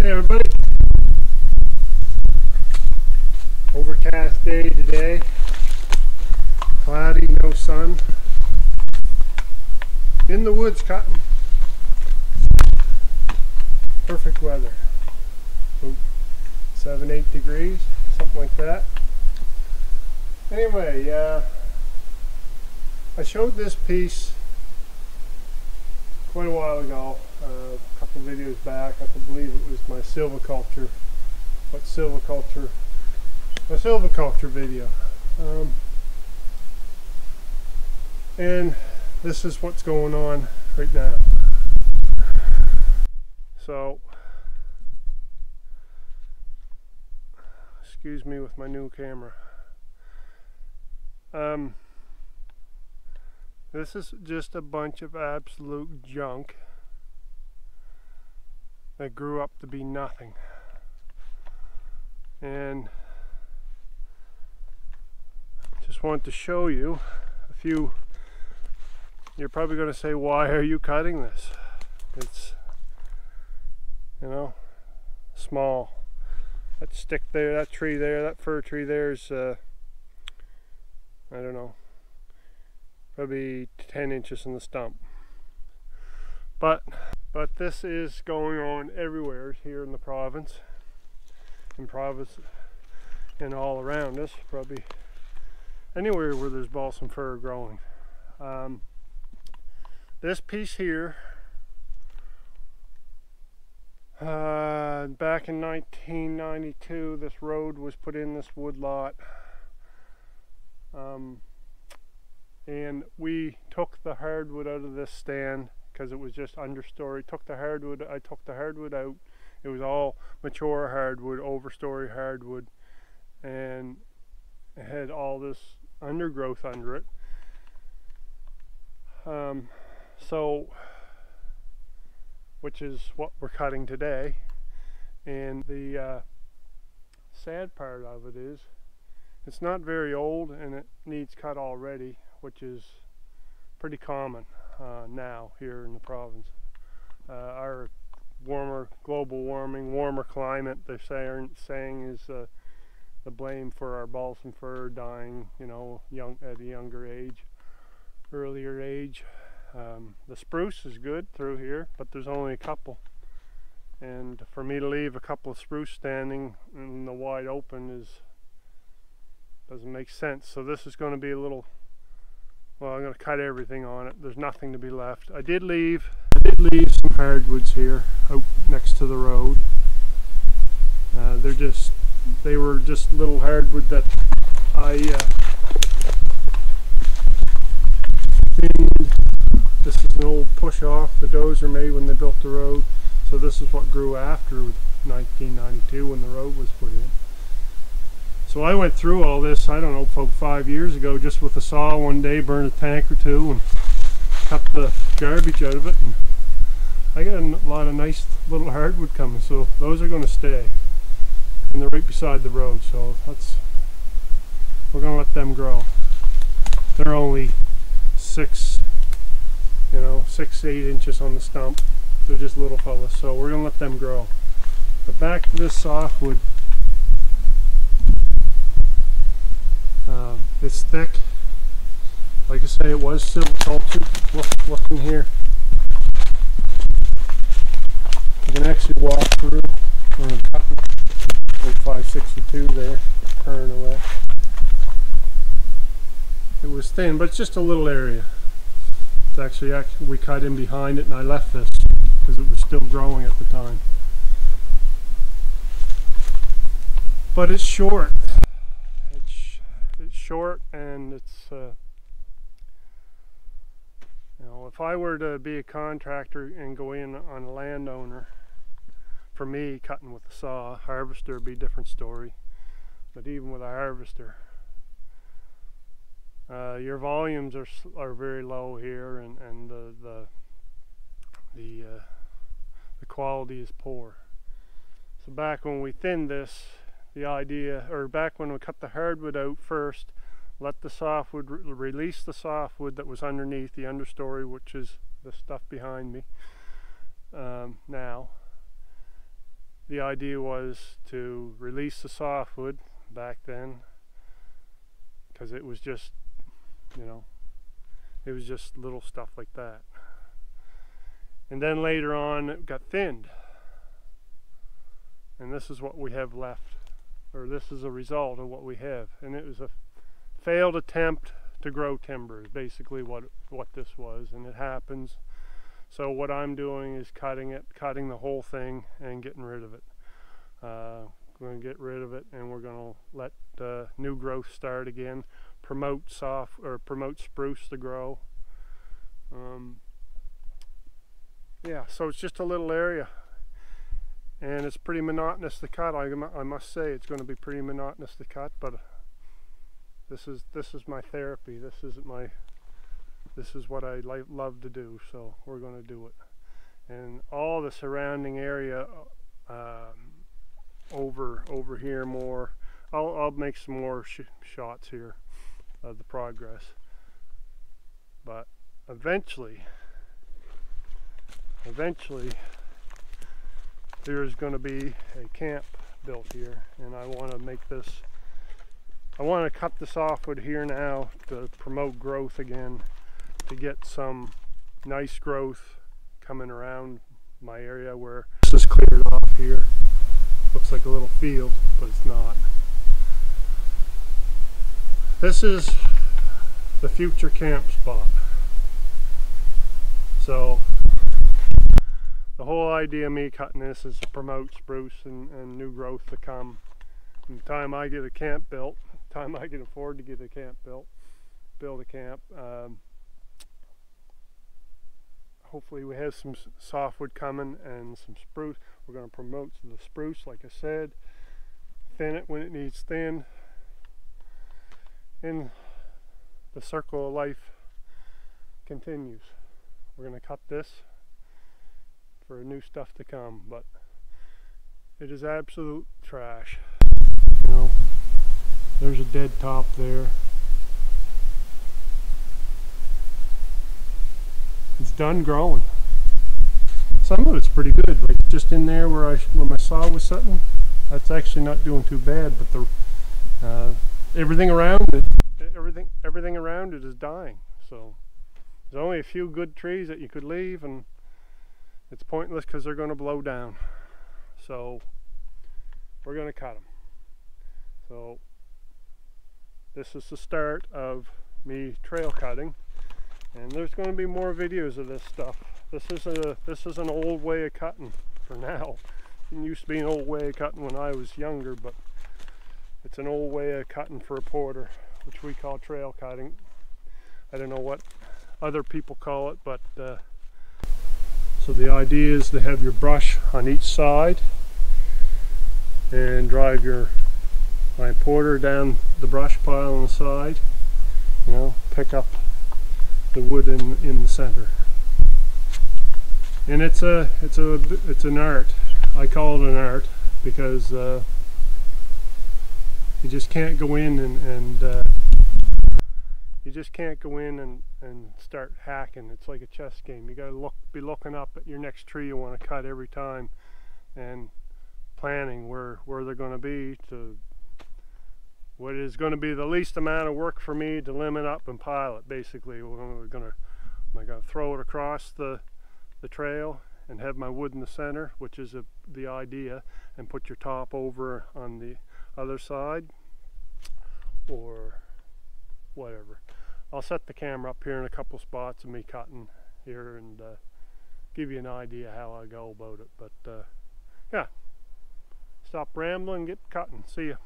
Hey everybody, overcast day today, cloudy, no sun, in the woods cutting, perfect weather, 7-8 degrees, something like that. Anyway, I showed this piece quite a while ago, a couple videos back. I believe it was my silviculture, my silviculture video, and this is what's going on right now. So excuse me with my new camera. This is just a bunch of absolute junk that grew up to be nothing. And just wanted to show you a few. You're probably going to say, why are you cutting this? It's, you know, small. That stick there, that tree there, that fir tree there's, I don't know, probably 10 inches in the stump. But this is going on everywhere here in the province, and all around us, probably anywhere where there's balsam fir growing. This piece here, back in 1992, this road was put in this wood lot. And we took the hardwood out of this stand because it was just understory. I took the hardwood out. It was all mature hardwood, overstory hardwood, and it had all this undergrowth under it. So, which is what we're cutting today. And the sad part of it is, it's not very old and it needs cut already, which is pretty common now here in the province. Our global warming, warmer climate, they're saying is the blame for our balsam fir dying, you know, at a younger age, earlier age. The spruce is good through here, but there's only a couple. And for me to leave a couple of spruce standing in the wide open doesn't make sense. So this is going to be a little, well, I'm going to cut everything on it. There's nothing to be left. I did leave some hardwoods here out next to the road. They were just little hardwood that I thinned. This is an old push off the dozer made when they built the road. So this is what grew after 1992 when the road was put in. So I went through all this, I don't know, 5 years ago, just with a saw one day, burned a tank or two and cut the garbage out of it. And I got a lot of nice little hardwood coming, so those are going to stay. And they're right beside the road, so we're going to let them grow. They're only 6, 8 inches on the stump. They're just little fellas, so we're going to let them grow. But back to this softwood. It's thick. Like I say, it was silvicultured. Look in here. You can actually walk through. We're in 562 there, turning away. It was thin, but it's just a little area. It's actually we cut in behind it, and I left this because it was still growing at the time. But it's short. It's short, and it's if I were to be a contractor and go in on a landowner, for me, cutting with a saw, harvester would be a different story. But even with a harvester, your volumes are very low here, and the quality is poor. So back when we thinned this, back when we cut the hardwood out first, let the softwood, release the softwood that was underneath, the understory, which is the stuff behind me now, the idea was to release the softwood back then, because it was just, you know, it was just little stuff like that. And then later on it got thinned, and this is what we have left, or this is a result of what we have. And it was a failed attempt to grow timber is basically what this was, and it happens. So what I'm doing is cutting the whole thing and getting rid of it. We're going to get rid of it, and we're going to let new growth start again, promote spruce to grow. Yeah, so it's just a little area, and it's pretty monotonous to cut. I must say it's going to be pretty monotonous to cut, but this is my therapy. This is what I love to do, so we're going to do it. And all the surrounding area over here more. I'll make some more shots here of the progress, but eventually there's going to be a camp built here, and I want to make this, I want to cut the softwood here now to promote growth again, to get some nice growth coming around my area where this is cleared off here. Looks like a little field, but it's not. This is the future camp spot. So the whole idea of me cutting this is to promote spruce and new growth to come. From the time I get a camp built, the time I can afford to get a camp built, build a camp, hopefully we have some softwood coming and some spruce. We're going to promote the spruce, like I said, thin it when it needs thinned, and the circle of life continues. We're going to cut this for new stuff to come, but it is absolute trash. You know, there's a dead top there. It's done growing. Some of it's pretty good, like just in there where my saw was sitting. That's actually not doing too bad, but the everything around it is dying. So there's only a few good trees that you could leave, and it's pointless because they're going to blow down. So we're going to cut them. So this is the start of me trail cutting, and there's going to be more videos of this stuff. This is an old way of cutting for now. It used to be an old way of cutting when I was younger, but it's an old way of cutting for a porter, which we call trail cutting. I don't know what other people call it, but so the idea is to have your brush on each side and drive my porter down the brush pile on the side. You know, pick up the wood in the center. And it's an art. I call it an art because you just can't go in and start hacking. It's like a chess game. You gotta be looking up at your next tree you want to cut every time, and planning where they're going to be, to what is going to be the least amount of work for me to limit up and pile it. Basically, am I going to throw it across the trail and have my wood in the center, which is the idea, and put your top over on the other side, or whatever. I'll set the camera up here in a couple spots of me cutting here and give you an idea how I go about it. But yeah, stop rambling, get cutting. See ya.